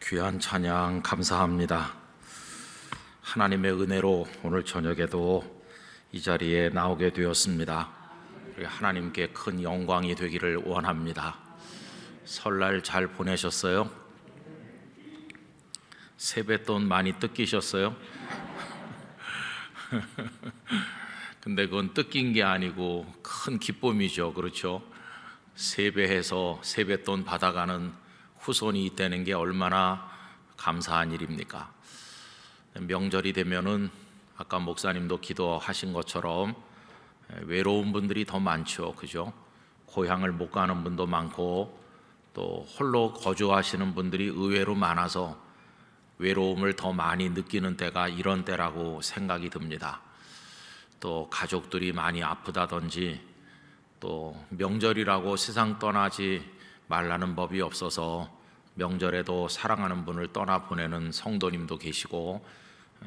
귀한 찬양 감사합니다. 하나님의 은혜로 오늘 저녁에도 이 자리에 나오게 되었습니다. 우리 하나님께 큰 영광이 되기를 원합니다. 설날 잘 보내셨어요? 세뱃돈 많이 뜯기셨어요? 근데 그건 뜯긴 게 아니고 큰 기쁨이죠. 그렇죠? 세배해서 세뱃돈 받아가는 후손이 있다는 게 얼마나 감사한 일입니까? 명절이 되면은 아까 목사님도 기도하신 것처럼 외로운 분들이 더 많죠. 그죠? 고향을 못 가는 분도 많고 또 홀로 거주하시는 분들이 의외로 많아서 외로움을 더 많이 느끼는 때가 이런 때라고 생각이 듭니다. 또 가족들이 많이 아프다든지 또 명절이라고 세상 떠나지 말라는 법이 없어서 명절에도 사랑하는 분을 떠나보내는 성도님도 계시고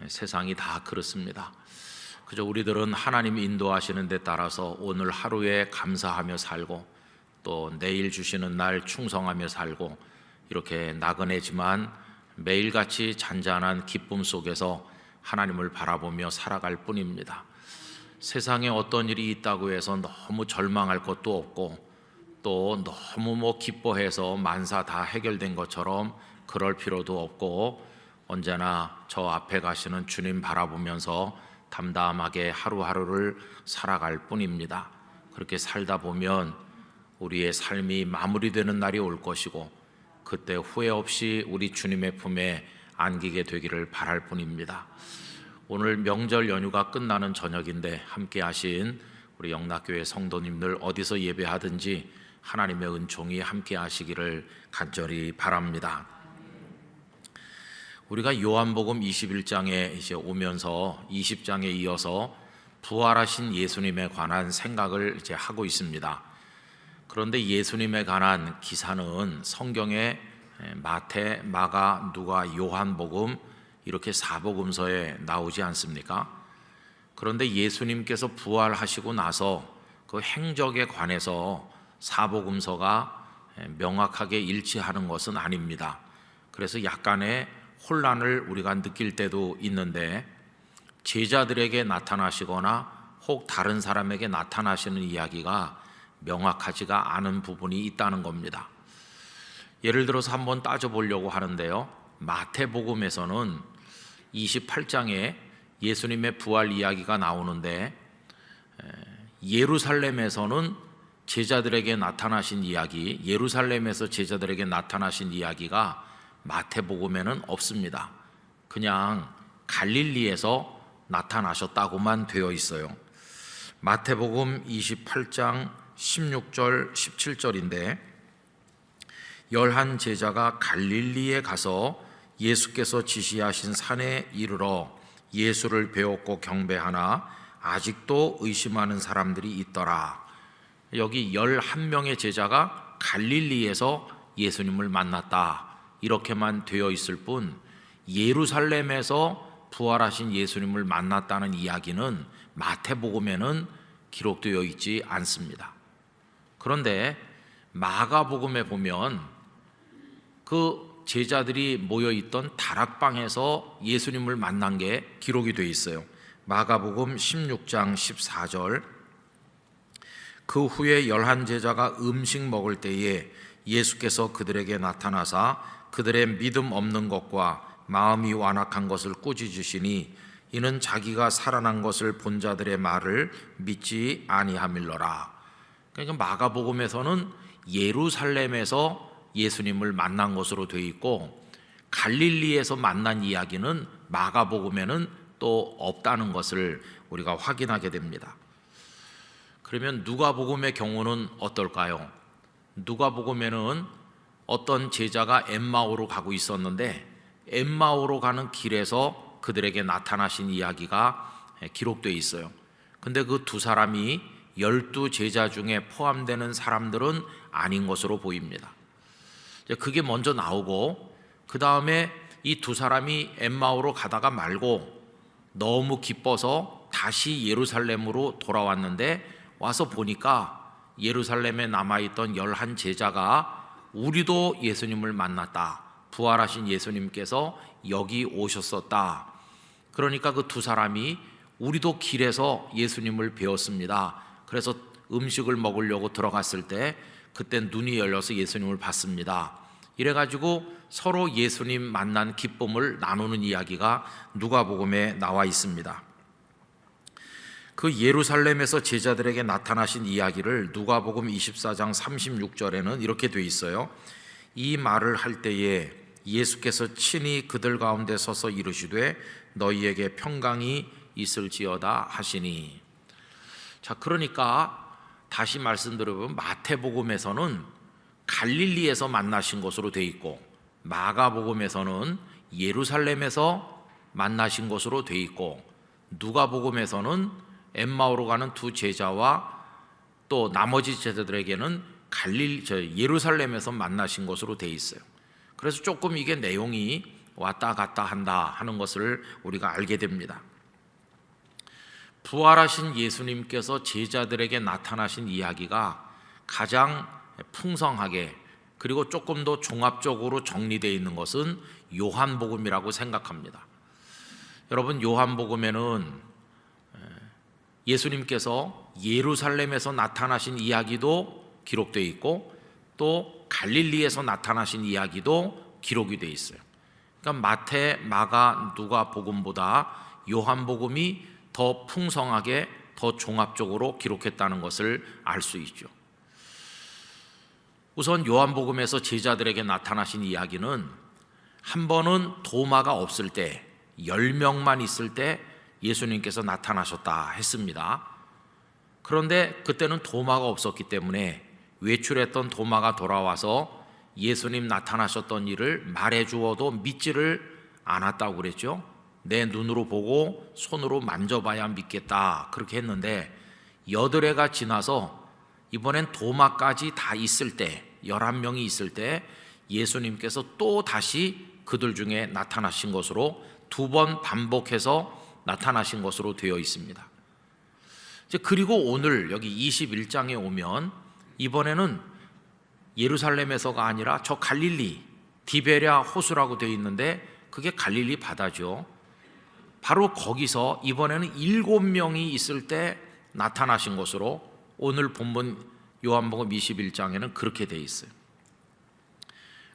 세상이 다 그렇습니다. 그저 우리들은 하나님이 인도하시는 데 따라서 오늘 하루에 감사하며 살고 또 내일 주시는 날 충성하며 살고 이렇게 나그네지만 매일같이 잔잔한 기쁨 속에서 하나님을 바라보며 살아갈 뿐입니다. 세상에 어떤 일이 있다고 해서 너무 절망할 것도 없고 또 너무 기뻐해서 만사 다 해결된 것처럼 그럴 필요도 없고 언제나 저 앞에 가시는 주님 바라보면서 담담하게 하루하루를 살아갈 뿐입니다. 그렇게 살다 보면 우리의 삶이 마무리되는 날이 올 것이고 그때 후회 없이 우리 주님의 품에 안기게 되기를 바랄 뿐입니다. 오늘 명절 연휴가 끝나는 저녁인데 함께 하신 우리 영락교회 성도님들 어디서 예배하든지 하나님의 은총이 함께 하시기를 간절히 바랍니다. 우리가 요한복음 21장에 이제 오면서 20장에 이어서 부활하신 예수님에 관한 생각을 이제 하고 있습니다. 그런데 예수님에 관한 기사는 성경에 마태, 마가, 누가, 요한복음 이렇게 사복음서에 나오지 않습니까? 그런데 예수님께서 부활하시고 나서 그 행적에 관해서 사복음서가 명확하게 일치하는 것은 아닙니다. 그래서 약간의 혼란을 우리가 느낄 때도 있는데 제자들에게 나타나시거나 혹 다른 사람에게 나타나시는 이야기가 명확하지가 않은 부분이 있다는 겁니다. 예를 들어서 한번 따져보려고 하는데요, 마태복음에서는 28장에 예수님의 부활 이야기가 나오는데 예루살렘에서는 제자들에게 나타나신 이야기, 예루살렘에서 제자들에게 나타나신 이야기가 마태복음에는 없습니다. 그냥 갈릴리에서 나타나셨다고만 되어 있어요. 마태복음 28장 16절 17절인데 11 제자가 갈릴리에 가서 예수께서 지시하신 산에 이르러 예수를 배웠고 경배하나 아직도 의심하는 사람들이 있더라. 여기 11명의 제자가 갈릴리에서 예수님을 만났다 이렇게만 되어 있을 뿐 예루살렘에서 부활하신 예수님을 만났다는 이야기는 마태복음에는 기록되어 있지 않습니다. 그런데 마가복음에 보면 그 제자들이 모여있던 다락방에서 예수님을 만난 게 기록이 되어 있어요. 마가복음 16장 14절 그 후에 11 제자가 음식 먹을 때에 예수께서 그들에게 나타나사 그들의 믿음 없는 것과 마음이 완악한 것을 꾸짖으시니 이는 자기가 살아난 것을 본 자들의 말을 믿지 아니함일러라. 그러니까 마가복음에서는 예루살렘에서 예수님을 만난 것으로 되어 있고 갈릴리에서 만난 이야기는 마가복음에는 또 없다는 것을 우리가 확인하게 됩니다. 그러면 누가복음의 경우는 어떨까요? 누가복음에는 어떤 제자가 엠마오로 가고 있었는데 엠마오로 가는 길에서 그들에게 나타나신 이야기가 기록되어 있어요. 근데 그 두 사람이 12 제자 중에 포함되는 사람들은 아닌 것으로 보입니다. 그게 먼저 나오고 그 다음에 이 두 사람이 엠마오로 가다가 말고 너무 기뻐서 다시 예루살렘으로 돌아왔는데 와서 보니까 예루살렘에 남아있던 11 제자가 우리도 예수님을 만났다, 부활하신 예수님께서 여기 오셨었다. 그러니까 그 두 사람이 우리도 길에서 예수님을 배웠습니다. 그래서 음식을 먹으려고 들어갔을 때 그때 눈이 열려서 예수님을 봤습니다. 이래가지고 서로 예수님 만난 기쁨을 나누는 이야기가 누가복음에 나와 있습니다. 그 예루살렘에서 제자들에게 나타나신 이야기를 누가복음 24장 36절에는 이렇게 돼 있어요. 이 말을 할 때에 예수께서 친히 그들 가운데 서서 이르시되 너희에게 평강이 있을지어다 하시니. 자, 그러니까 다시 말씀드려보면 마태복음에서는 갈릴리에서 만나신 것으로 돼 있고 마가복음에서는 예루살렘에서 만나신 것으로 돼 있고 누가복음에서는 엠마오로 가는 두 제자와 또 나머지 제자들에게는 예루살렘에서 만나신 것으로 돼 있어요. 그래서 조금 이게 내용이 왔다 갔다 한다 하는 것을 우리가 알게 됩니다. 부활하신 예수님께서 제자들에게 나타나신 이야기가 가장 풍성하게 그리고 조금 더 종합적으로 정리되어 있는 것은 요한복음이라고 생각합니다. 여러분, 요한복음에는 예수님께서 예루살렘에서 나타나신 이야기도 기록되어 있고 또 갈릴리에서 나타나신 이야기도 기록이 되어 있어요. 그러니까 마태, 마가, 누가복음보다 요한복음이 더 풍성하게 더 종합적으로 기록했다는 것을 알 수 있죠. 우선 요한복음에서 제자들에게 나타나신 이야기는 한 번은 도마가 없을 때 10명만 있을 때 예수님께서 나타나셨다 했습니다. 그런데 그때는 도마가 없었기 때문에 외출했던 도마가 돌아와서 예수님 나타나셨던 일을 말해 주어도 믿지를 않았다고 그랬죠. 내 눈으로 보고 손으로 만져봐야 믿겠다 그렇게 했는데 8해가 지나서 이번엔 도마까지 다 있을 때 11명이 있을 때 예수님께서 또 다시 그들 중에 나타나신 것으로 2번 반복해서 나타나신 것으로 되어 있습니다. 그리고 오늘 여기 21장에 오면 이번에는 예루살렘에서가 아니라 저 갈릴리 디베랴 호수라고 되어 있는데 그게 갈릴리 바다죠. 바로 거기서 이번에는 7명이 있을 때 나타나신 것으로 오늘 본문 요한복음 21장에는 그렇게 되어 있어요.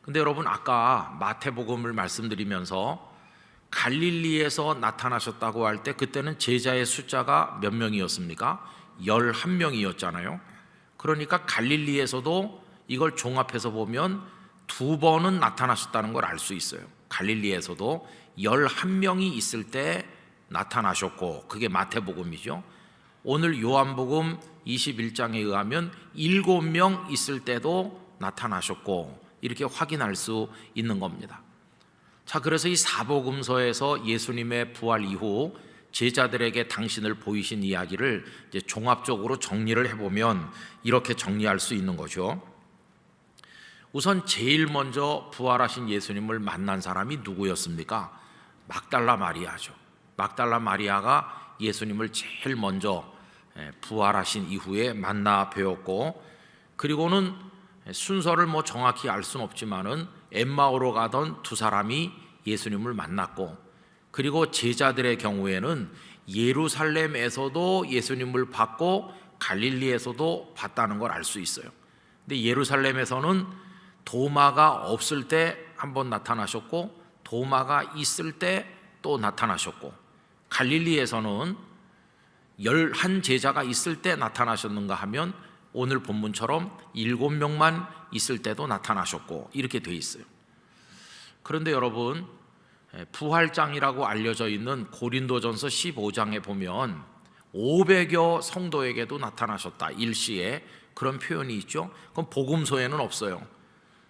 근데 여러분, 아까 마태복음을 말씀드리면서 갈릴리에서 나타나셨다고 할 때 그때는 제자의 숫자가 몇 명이었습니까? 11명이었잖아요. 그러니까 갈릴리에서도 이걸 종합해서 보면 2번은 나타나셨다는 걸 알 수 있어요. 갈릴리에서도 11명이 있을 때 나타나셨고 그게 마태복음이죠. 오늘 요한복음 21장에 의하면 7명 있을 때도 나타나셨고 이렇게 확인할 수 있는 겁니다. 자, 그래서 이 사복음서에서 예수님의 부활 이후 제자들에게 당신을 보이신 이야기를 이제 종합적으로 정리를 해보면 이렇게 정리할 수 있는 거죠. 우선 제일 먼저 부활하신 예수님을 만난 사람이 누구였습니까? 막달라 마리아죠. 막달라 마리아가 예수님을 제일 먼저 부활하신 이후에 만나 뵈었고, 그리고는 순서를 정확히 알 수는 없지만은 엠마오로 가던 두 사람이 예수님을 만났고, 그리고 제자들의 경우에는 예루살렘에서도 예수님을 봤고 갈릴리에서도 봤다는 걸 알 수 있어요. 근데 예루살렘에서는 도마가 없을 때 한 번 나타나셨고 도마가 있을 때 또 나타나셨고, 갈릴리에서는 11 제자가 있을 때 나타나셨는가 하면 오늘 본문처럼 7명만 있을 때도 나타나셨고 이렇게 돼 있어요. 그런데 여러분, 부활장이라고 알려져 있는 고린도전서 15장에 보면 500여 성도에게도 나타나셨다, 일시에 그런 표현이 있죠. 그건 복음서에는 없어요.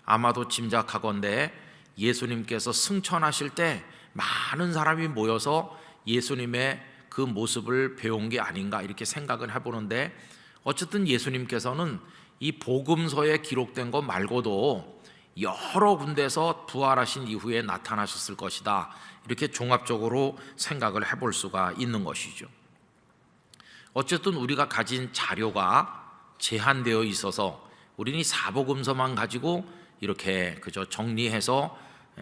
아마도 짐작하건대 예수님께서 승천하실 때 많은 사람이 모여서 예수님의 그 모습을 배운 게 아닌가 이렇게 생각을 해보는데, 어쨌든 예수님께서는 이 복음서에 기록된 것 말고도 여러 군데서 부활하신 이후에 나타나셨을 것이다, 이렇게 종합적으로 생각을 해볼 수가 있는 것이죠. 어쨌든 우리가 가진 자료가 제한되어 있어서 우리는 이 사복음서만 가지고 이렇게 그저 정리해서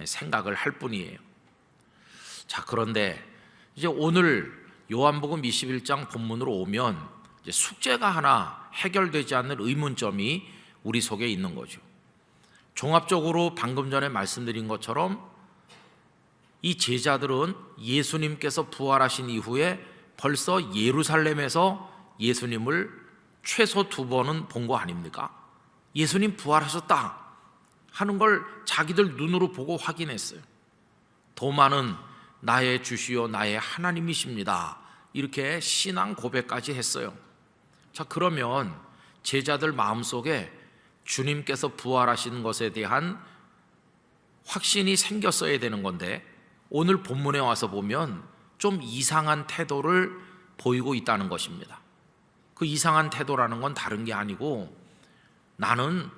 생각을 할 뿐이에요. 자, 그런데 이제 오늘 요한복음 21장 본문으로 오면 이제 숙제가 하나 해결되지 않는 의문점이 우리 속에 있는 거죠. 종합적으로 방금 전에 말씀드린 것처럼 이 제자들은 예수님께서 부활하신 이후에 벌써 예루살렘에서 예수님을 최소 2번은 본 거 아닙니까? 예수님 부활하셨다 하는 걸 자기들 눈으로 보고 확인했어요. 도마는 나의 주시요 나의 하나님이십니다, 이렇게 신앙 고백까지 했어요. 자, 그러면 제자들 마음속에 주님께서 부활하신 것에 대한 확신이 생겼어야 되는 건데, 오늘 본문에 와서 보면 좀 이상한 태도를 보이고 있다는 것입니다. 그 이상한 태도라는 건 다른 게 아니고, 나는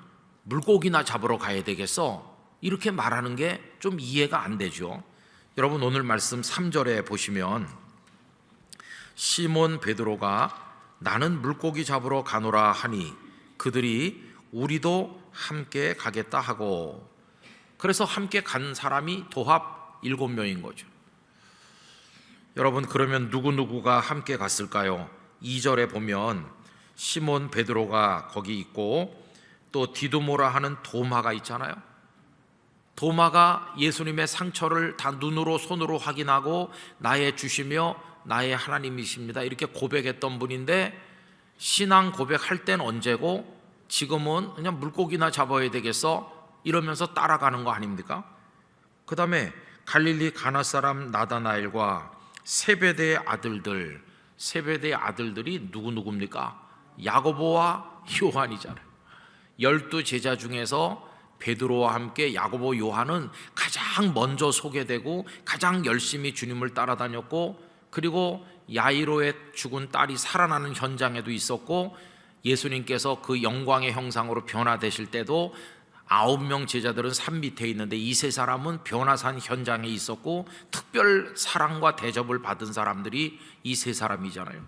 물고기나 잡으러 가야 되겠어, 이렇게 말하는 게 좀 이해가 안 되죠. 여러분, 오늘 말씀 3절에 보시면 시몬 베드로가 나는 물고기 잡으러 가노라 하니 그들이 우리도 함께 가겠다 하고, 그래서 함께 간 사람이 도합 7명인 거죠. 여러분, 그러면 누구누구가 함께 갔을까요? 2절에 보면 시몬 베드로가 거기 있고, 또 디두모라 하는 도마가 있잖아요. 도마가 예수님의 상처를 다 눈으로 손으로 확인하고 나의 주시며 나의 하나님이십니다, 이렇게 고백했던 분인데, 신앙 고백할 땐 언제고 지금은 그냥 물고기나 잡아야 되겠어 이러면서 따라가는 거 아닙니까? 그 다음에 갈릴리 가나 사람 나다나엘과 세베대의 아들들, 세베대의 아들들이 누구입니까? 야고보와 요한이잖아요. 12 제자 중에서 베드로와 함께 야고보, 요한은 가장 먼저 소개되고 가장 열심히 주님을 따라다녔고, 그리고 야이로의 죽은 딸이 살아나는 현장에도 있었고, 예수님께서 그 영광의 형상으로 변화되실 때도 9명 제자들은 산 밑에 있는데 이 3사람은 변화산 현장에 있었고, 특별 사랑과 대접을 받은 사람들이 이 3사람이잖아요.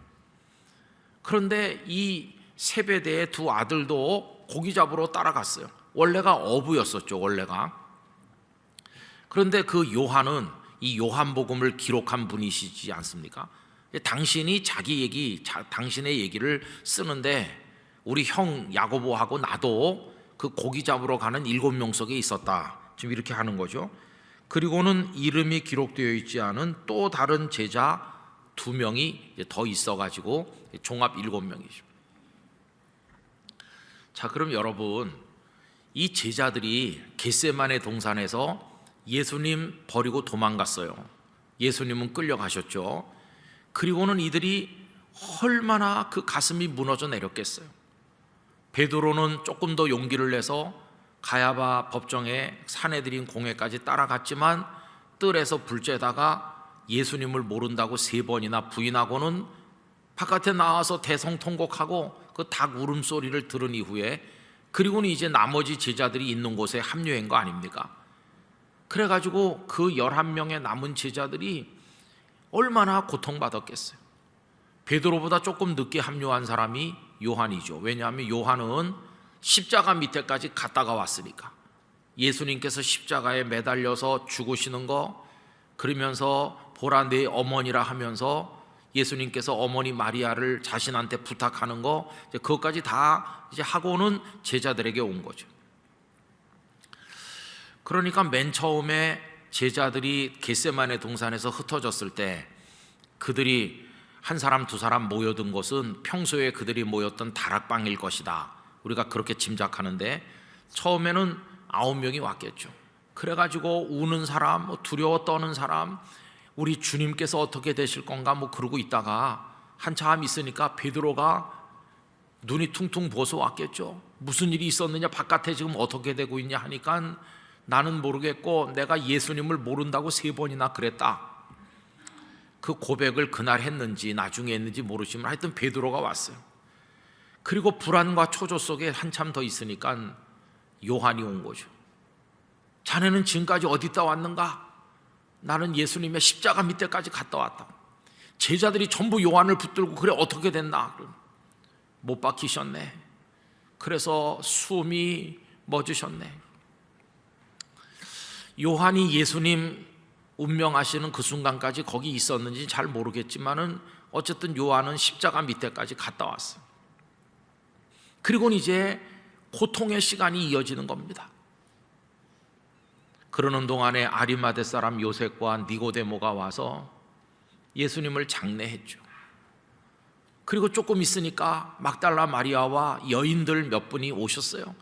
그런데 이 세베대의 2 아들도 고기 잡으러 따라갔어요. 원래가 어부였었죠, 원래가. 그런데 그 요한은 이 요한복음을 기록한 분이시지 않습니까? 당신이 자기 얘기, 당신의 얘기를 쓰는데 우리 형 야고보하고 나도 그 고기 잡으러 가는 7명 속에 있었다, 지금 이렇게 하는 거죠. 그리고는 이름이 기록되어 있지 않은 또 다른 제자 2명이 더 있어가지고 종합 7명이죠. 자, 그럼 여러분, 이 제자들이 겟세마네 동산에서 예수님 버리고 도망갔어요. 예수님은 끌려가셨죠. 그리고는 이들이 얼마나 그 가슴이 무너져 내렸겠어요. 베드로는 조금 더 용기를 내서 가야바 법정에 사내들인 공회까지 따라갔지만 뜰에서 불 쬐다가 예수님을 모른다고 3번이나 부인하고는 바깥에 나와서 대성통곡하고 그 닭 울음소리를 들은 이후에, 그리고는 이제 나머지 제자들이 있는 곳에 합류한 거 아닙니까? 그래가지고 그 11명의 남은 제자들이 얼마나 고통받았겠어요. 베드로보다 조금 늦게 합류한 사람이 요한이죠. 왜냐하면 요한은 십자가 밑에까지 갔다가 왔으니까. 예수님께서 십자가에 매달려서 죽으시는 거, 그러면서 보라 내 어머니라 하면서 예수님께서 어머니 마리아를 자신한테 부탁하는 거, 그것까지 다 이제 하고는 제자들에게 온 거죠. 그러니까 맨 처음에 제자들이 겟세마네 동산에서 흩어졌을 때 그들이 1사람 2사람 모여든 곳은 평소에 그들이 모였던 다락방일 것이다, 우리가 그렇게 짐작하는데, 처음에는 9명이 왔겠죠. 그래가지고 우는 사람, 두려워 떠는 사람, 우리 주님께서 어떻게 되실 건가 그러고 있다가 한참 있으니까 베드로가 눈이 퉁퉁 부어서 왔겠죠. 무슨 일이 있었느냐, 바깥에 지금 어떻게 되고 있냐 하니까 나는 모르겠고 내가 예수님을 모른다고 3번이나 그랬다. 그 고백을 그날 했는지 나중에 했는지 모르지만 하여튼 베드로가 왔어요. 그리고 불안과 초조 속에 한참 더 있으니까 요한이 온 거죠. 자네는 지금까지 어디 있다 왔는가? 나는 예수님의 십자가 밑에까지 갔다 왔다. 제자들이 전부 요한을 붙들고 그래 어떻게 됐나? 못 박히셨네. 그래서 숨이 멎으셨네. 요한이 예수님 운명하시는 그 순간까지 거기 있었는지 잘 모르겠지만은 어쨌든 요한은 십자가 밑에까지 갔다 왔어요. 그리고는 이제 고통의 시간이 이어지는 겁니다. 그러는 동안에 아리마대 사람 요셉과 니고데모가 와서 예수님을 장례했죠. 그리고 조금 있으니까 막달라 마리아와 여인들 몇 분이 오셨어요.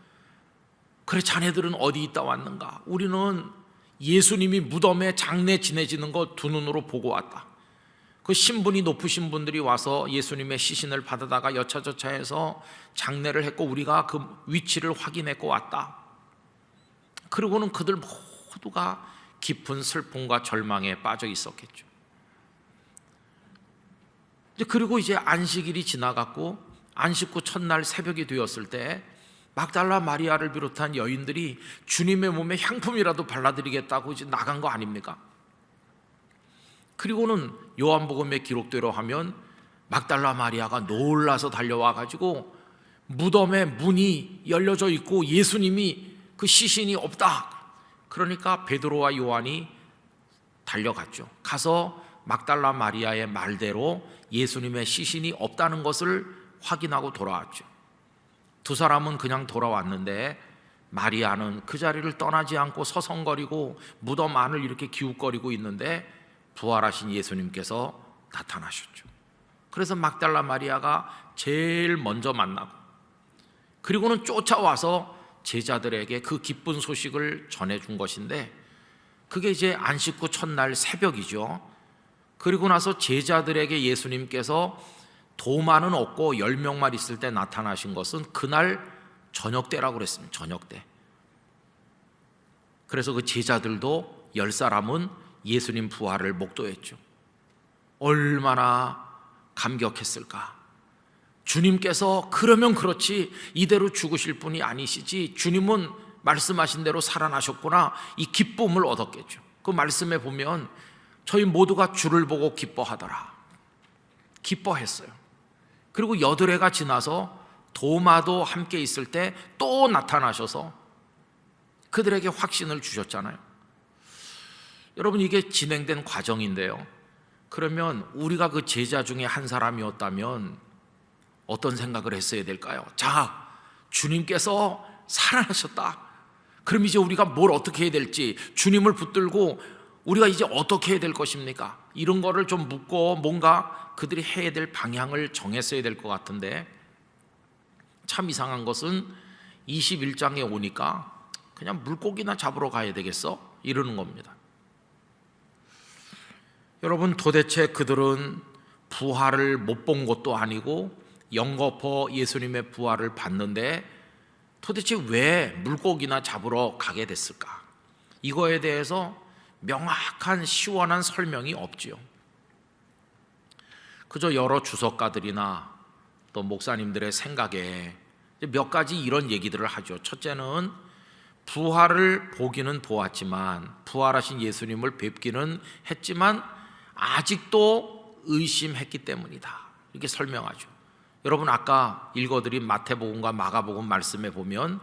그래, 자네들은 어디 있다 왔는가? 우리는 예수님이 무덤에 장례 지내지는 거 두 눈으로 보고 왔다. 그 신분이 높으신 분들이 와서 예수님의 시신을 받아다가 여차저차해서 장례를 했고 우리가 그 위치를 확인했고 왔다. 그리고는 그들 모두가 깊은 슬픔과 절망에 빠져 있었겠죠. 그리고 이제 안식일이 지나갔고 안식 후 첫날 새벽이 되었을 때 막달라 마리아를 비롯한 여인들이 주님의 몸에 향품이라도 발라드리겠다고 이제 나간 거 아닙니까? 그리고는 요한복음의 기록대로 하면 막달라 마리아가 놀라서 달려와 가지고 무덤에 문이 열려져 있고 예수님이 그 시신이 없다. 그러니까 베드로와 요한이 달려갔죠. 가서 막달라 마리아의 말대로 예수님의 시신이 없다는 것을 확인하고 돌아왔죠. 두 사람은 그냥 돌아왔는데 마리아는 그 자리를 떠나지 않고 서성거리고 무덤 안을 이렇게 기웃거리고 있는데 부활하신 예수님께서 나타나셨죠. 그래서 막달라 마리아가 제일 먼저 만나고 그리고는 쫓아와서 제자들에게 그 기쁜 소식을 전해준 것인데 그게 이제 안식 후 첫날 새벽이죠. 그리고 나서 제자들에게 예수님께서 도마는 없고 10명만 있을 때 나타나신 것은 그날 저녁 때라고 그랬습니다. 저녁 때. 그래서 그 제자들도 10사람은 예수님 부활을 목도했죠. 얼마나 감격했을까. 주님께서 그러면 그렇지 이대로 죽으실 분이 아니시지, 주님은 말씀하신 대로 살아나셨구나, 이 기쁨을 얻었겠죠. 그 말씀에 보면 저희 모두가 주를 보고 기뻐하더라. 기뻐했어요. 그리고 8해가 지나서 도마도 함께 있을 때 또 나타나셔서 그들에게 확신을 주셨잖아요. 여러분, 이게 진행된 과정인데요. 그러면 우리가 그 제자 중에 한 사람이었다면 어떤 생각을 했어야 될까요? 자, 주님께서 살아나셨다. 그럼 이제 우리가 뭘 어떻게 해야 될지, 주님을 붙들고 우리가 이제 어떻게 해야 될 것입니까? 이런 거를 좀 묻고 뭔가 그들이 해야 될 방향을 정했어야 될 것 같은데, 참 이상한 것은 21장에 오니까 그냥 물고기나 잡으러 가야 되겠어? 이러는 겁니다. 여러분, 도대체 그들은 부활을 못 본 것도 아니고 영거포 예수님의 부활을 봤는데 도대체 왜 물고기나 잡으러 가게 됐을까? 이거에 대해서 명확한 시원한 설명이 없지요. 그저 여러 주석가들이나 또 목사님들의 생각에 몇 가지 이런 얘기들을 하죠. 첫째는 부활을 보기는 보았지만, 부활하신 예수님을 뵙기는 했지만 아직도 의심했기 때문이다, 이렇게 설명하죠. 여러분, 아까 읽어드린 마태복음과 마가복음 말씀에 보면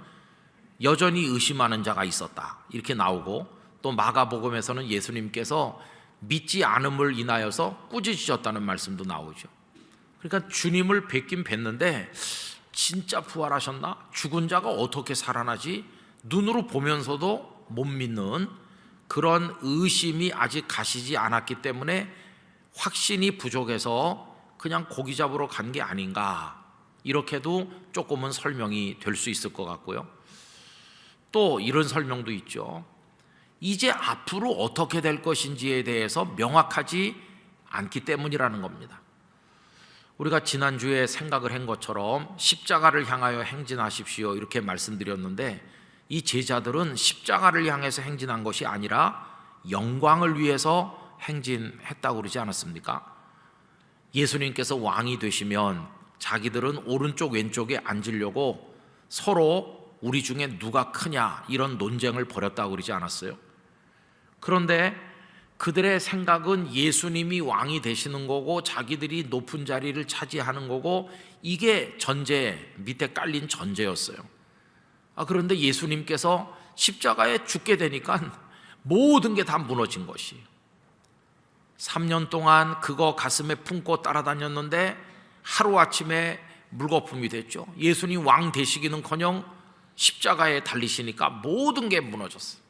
여전히 의심하는 자가 있었다 이렇게 나오고, 또 마가복음에서는 예수님께서 믿지 않음을 인하여서 꾸짖으셨다는 말씀도 나오죠. 그러니까 주님을 뵙긴 뵀는데 진짜 부활하셨나? 죽은 자가 어떻게 살아나지? 눈으로 보면서도 못 믿는 그런 의심이 아직 가시지 않았기 때문에 확신이 부족해서 그냥 고기 잡으러 간 게 아닌가, 이렇게도 조금은 설명이 될 수 있을 것 같고요. 또 이런 설명도 있죠. 이제 앞으로 어떻게 될 것인지에 대해서 명확하지 않기 때문이라는 겁니다. 우리가 지난주에 생각을 한 것처럼 십자가를 향하여 행진하십시오 이렇게 말씀드렸는데, 이 제자들은 십자가를 향해서 행진한 것이 아니라 영광을 위해서 행진했다고 그러지 않았습니까? 예수님께서 왕이 되시면 자기들은 오른쪽 왼쪽에 앉으려고 서로 우리 중에 누가 크냐 이런 논쟁을 벌였다고 그러지 않았어요? 그런데 그들의 생각은 예수님이 왕이 되시는 거고 자기들이 높은 자리를 차지하는 거고, 이게 전제, 밑에 깔린 전제였어요. 그런데 예수님께서 십자가에 죽게 되니까 모든 게 다 무너진 것이. 3년 동안 그거 가슴에 품고 따라다녔는데 하루아침에 물거품이 됐죠. 예수님 왕 되시기는커녕 십자가에 달리시니까 모든 게 무너졌어요.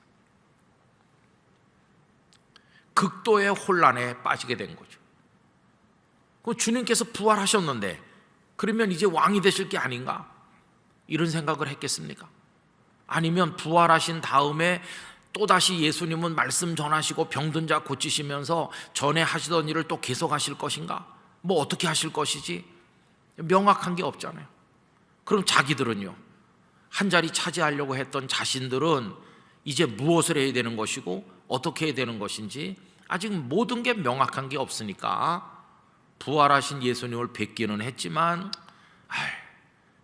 극도의 혼란에 빠지게 된 거죠. 주님께서 부활하셨는데 그러면 이제 왕이 되실 게 아닌가? 이런 생각을 했겠습니까? 아니면 부활하신 다음에 또다시 예수님은 말씀 전하시고 병든 자 고치시면서 전에 하시던 일을 또 계속하실 것인가? 뭐 어떻게 하실 것이지? 명확한 게 없잖아요. 그럼 자기들은요, 한 자리 차지하려고 했던 자신들은 이제 무엇을 해야 되는 것이고 어떻게 해야 되는 것인지 아직 모든 게 명확한 게 없으니까 부활하신 예수님을 뵙기는 했지만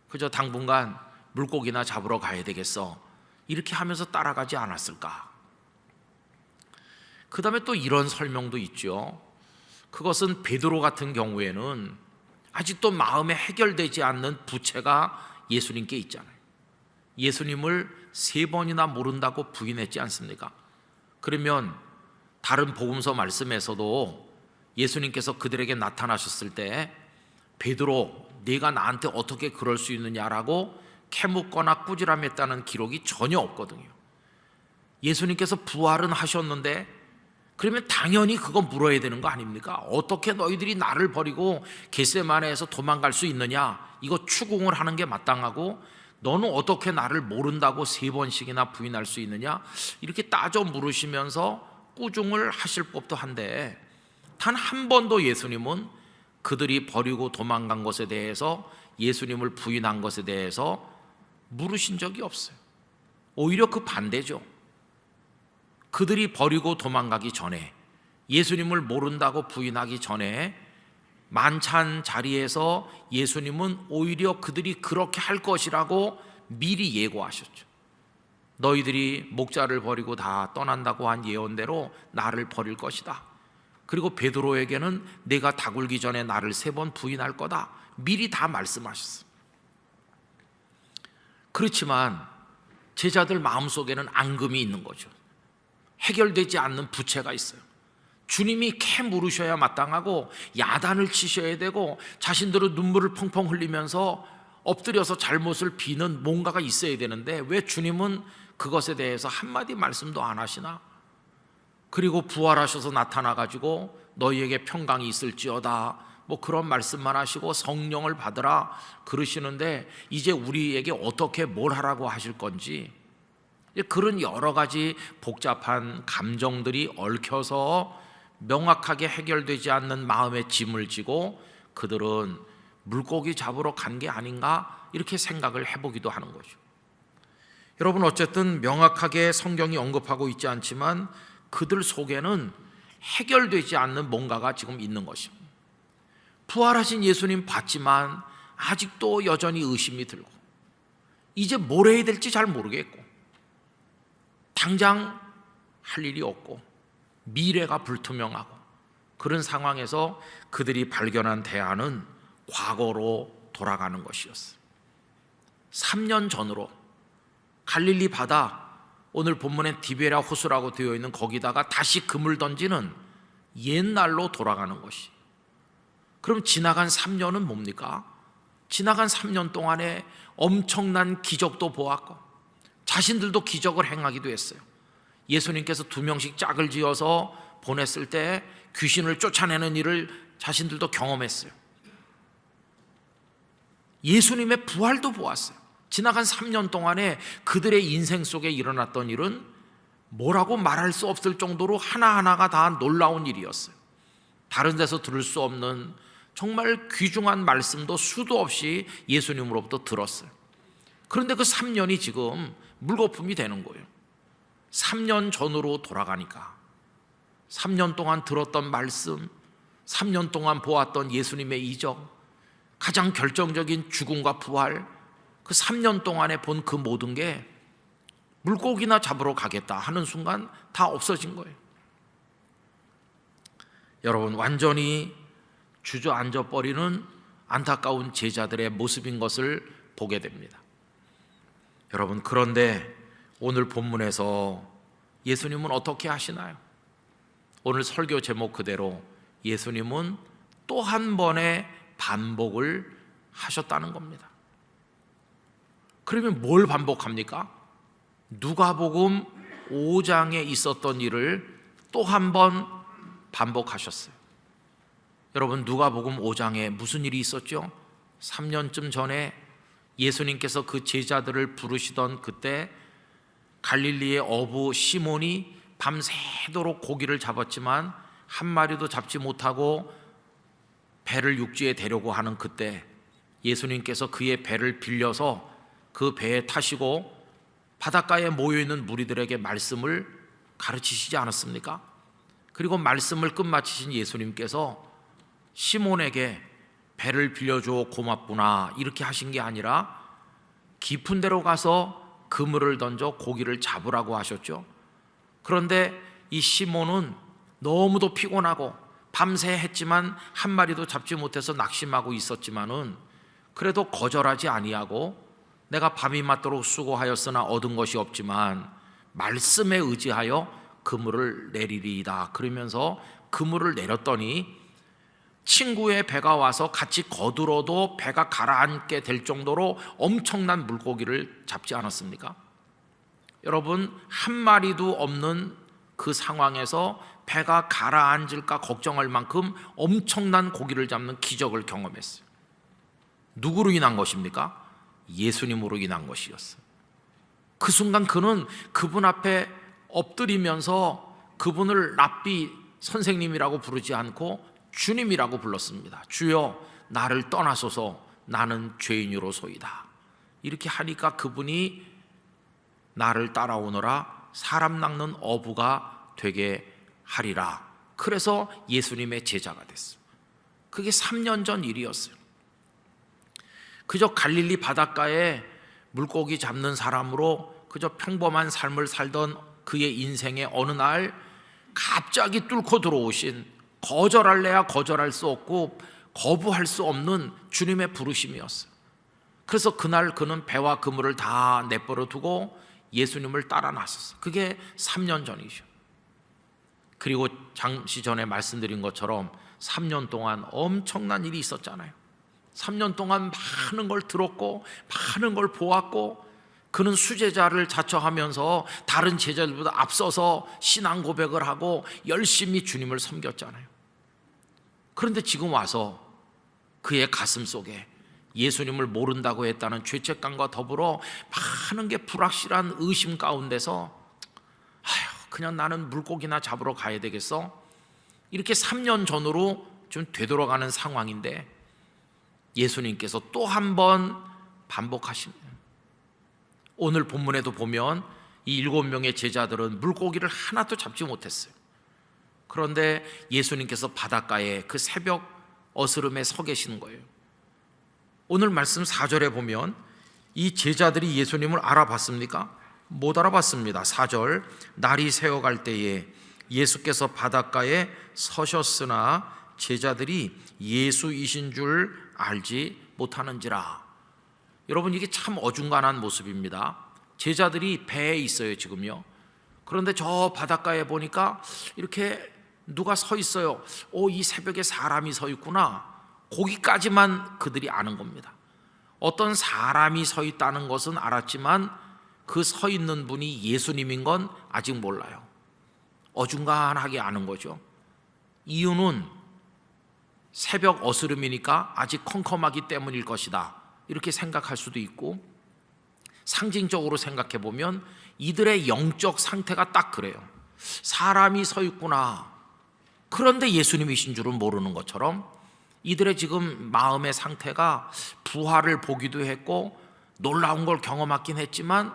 그저 당분간 물고기나 잡으러 가야 되겠어, 이렇게 하면서 따라가지 않았을까? 그 다음에 또 이런 설명도 있죠. 그것은 베드로 같은 경우에는 아직도 마음에 해결되지 않는 부채가 예수님께 있잖아요. 예수님을 3번이나 모른다고 부인했지 않습니까? 그러면 다른 복음서 말씀에서도 예수님께서 그들에게 나타나셨을 때 베드로, 네가 나한테 어떻게 그럴 수 있느냐라고 캐묻거나 꾸지람했다는 기록이 전혀 없거든요. 예수님께서 부활은 하셨는데 그러면 당연히 그거 물어야 되는 거 아닙니까? 어떻게 너희들이 나를 버리고 겟세마네에서 도망갈 수 있느냐? 이거 추궁을 하는 게 마땅하고, 너는 어떻게 나를 모른다고 3번씩이나 부인할 수 있느냐? 이렇게 따져 물으시면서 꾸중을 하실 법도 한데, 단 한 번도 예수님은 그들이 버리고 도망간 것에 대해서, 예수님을 부인한 것에 대해서 물으신 적이 없어요. 오히려 그 반대죠. 그들이 버리고 도망가기 전에, 예수님을 모른다고 부인하기 전에 만찬 자리에서 예수님은 오히려 그들이 그렇게 할 것이라고 미리 예고하셨죠. 너희들이 목자를 버리고 다 떠난다고 한 예언대로 나를 버릴 것이다. 그리고 베드로에게는 내가 다 굴기 전에 나를 3번 부인할 거다. 미리 다 말씀하셨어요. 그렇지만 제자들 마음속에는 앙금이 있는 거죠. 해결되지 않는 부채가 있어요. 주님이 캐 물으셔야 마땅하고 야단을 치셔야 되고 자신들은 눈물을 펑펑 흘리면서 엎드려서 잘못을 비는 뭔가가 있어야 되는데 왜 주님은 그것에 대해서 한마디 말씀도 안 하시나? 그리고 부활하셔서 나타나가지고 너희에게 평강이 있을지어다 뭐 그런 말씀만 하시고 성령을 받으라 그러시는데 이제 우리에게 어떻게 뭘 하라고 하실 건지, 그런 여러 가지 복잡한 감정들이 얽혀서 명확하게 해결되지 않는 마음의 짐을 지고 그들은 물고기 잡으러 간 게 아닌가 이렇게 생각을 해보기도 하는 거죠. 여러분, 어쨌든 명확하게 성경이 언급하고 있지 않지만 그들 속에는 해결되지 않는 뭔가가 지금 있는 것입니다. 부활하신 예수님 봤지만 아직도 여전히 의심이 들고 이제 뭘 해야 될지 잘 모르겠고 당장 할 일이 없고 미래가 불투명하고 그런 상황에서 그들이 발견한 대안은 과거로 돌아가는 것이었어요. 3년 전으로 갈릴리 바다, 오늘 본문에 디베랴 호수라고 되어 있는 거기다가 다시 금을 던지는 옛날로 돌아가는 것이. 그럼 지나간 3년은 뭡니까? 지나간 3년 동안에 엄청난 기적도 보았고 자신들도 기적을 행하기도 했어요. 예수님께서 2명씩 짝을 지어서 보냈을 때 귀신을 쫓아내는 일을 자신들도 경험했어요. 예수님의 부활도 보았어요. 지나간 3년 동안에 그들의 인생 속에 일어났던 일은 뭐라고 말할 수 없을 정도로 하나하나가 다 놀라운 일이었어요. 다른 데서 들을 수 없는 정말 귀중한 말씀도 수도 없이 예수님으로부터 들었어요. 그런데 그 3년이 지금 물거품이 되는 거예요. 3년 전으로 돌아가니까 3년 동안 들었던 말씀, 3년 동안 보았던 예수님의 이적, 가장 결정적인 죽음과 부활, 그 3년 동안에 본 그 모든 게 물고기나 잡으러 가겠다 하는 순간 다 없어진 거예요. 여러분, 완전히 주저앉아 버리는 안타까운 제자들의 모습인 것을 보게 됩니다. 여러분, 그런데 오늘 본문에서 예수님은 어떻게 하시나요? 오늘 설교 제목 그대로 예수님은 또 한 번의 반복을 하셨다는 겁니다. 그러면 뭘 반복합니까? 누가복음 5장에 있었던 일을 또 한 번 반복하셨어요. 여러분, 누가복음 5장에 무슨 일이 있었죠? 3년쯤 전에 예수님께서 그 제자들을 부르시던 그때 갈릴리의 어부 시몬이 밤새도록 고기를 잡았지만 한 마리도 잡지 못하고 배를 육지에 대려고 하는 그때 예수님께서 그의 배를 빌려서 그 배에 타시고 바닷가에 모여있는 무리들에게 말씀을 가르치시지 않았습니까? 그리고 말씀을 끝마치신 예수님께서 시몬에게 배를 빌려줘 고맙구나 이렇게 하신 게 아니라 깊은 데로 가서 그물을 던져 고기를 잡으라고 하셨죠. 그런데 이 시몬은 너무도 피곤하고 밤새 했지만 한 마리도 잡지 못해서 낙심하고 있었지만은 그래도 거절하지 아니하고 내가 밤이 맞도록 수고하였으나 얻은 것이 없지만 말씀에 의지하여 그물을 내리리이다 그러면서 그물을 내렸더니 친구의 배가 와서 같이 거들어도 배가 가라앉게 될 정도로 엄청난 물고기를 잡지 않았습니까? 여러분, 한 마리도 없는 그 상황에서 배가 가라앉을까 걱정할 만큼 엄청난 고기를 잡는 기적을 경험했어요. 누구로 인한 것입니까? 예수님으로 인한 것이었어요. 그 순간 그는 그분 앞에 엎드리면서 그분을 랍비 선생님이라고 부르지 않고 주님이라고 불렀습니다. 주여 나를 떠나소서 나는 죄인으로소이다. 이렇게 하니까 그분이 나를 따라오너라 사람 낚는 어부가 되게 하리라. 그래서 예수님의 제자가 됐어요. 그게 3년 전 일이었어요. 그저 갈릴리 바닷가에 물고기 잡는 사람으로 그저 평범한 삶을 살던 그의 인생의 어느 날 갑자기 뚫고 들어오신 거절할래야 거절할 수 없고 거부할 수 없는 주님의 부르심이었어요. 그래서 그날 그는 배와 그물을 다 내버려 두고 예수님을 따라 나섰어요. 그게 3년 전이죠. 그리고 잠시 전에 말씀드린 것처럼 3년 동안 엄청난 일이 있었잖아요. 3년 동안 많은 걸 들었고 많은 걸 보았고 그는 수제자를 자처하면서 다른 제자들보다 앞서서 신앙 고백을 하고 열심히 주님을 섬겼잖아요. 그런데 지금 와서 그의 가슴 속에 예수님을 모른다고 했다는 죄책감과 더불어 많은 게 불확실한 의심 가운데서 그냥 나는 물고기나 잡으러 가야 되겠어? 이렇게 3년 전으로 좀 되돌아가는 상황인데 예수님께서 또 한 번 반복하십니다. 오늘 본문에도 보면 이 7명의 제자들은 물고기를 하나도 잡지 못했어요. 그런데 예수님께서 바닷가에 그 새벽 어스름에 서 계시는 거예요. 오늘 말씀 4절에 보면 이 제자들이 예수님을 알아봤습니까? 못 알아봤습니다. 4절 날이 새어갈 때에 예수께서 바닷가에 서셨으나 제자들이 예수이신 줄 알지 못하는지라. 여러분, 이게 참 어중간한 모습입니다. 제자들이 배에 있어요 지금요. 그런데 저 바닷가에 보니까 이렇게 누가 서 있어요. 이 새벽에 사람이 서 있구나. 거기까지만 그들이 아는 겁니다. 어떤 사람이 서 있다는 것은 알았지만 그 서 있는 분이 예수님인 건 아직 몰라요. 어중간하게 아는 거죠. 이유는 새벽 어스름이니까 아직 컴컴하기 때문일 것이다 이렇게 생각할 수도 있고, 상징적으로 생각해 보면 이들의 영적 상태가 딱 그래요. 사람이 서 있구나. 그런데 예수님이신 줄은 모르는 것처럼 이들의 지금 마음의 상태가 부활을 보기도 했고 놀라운 걸 경험하긴 했지만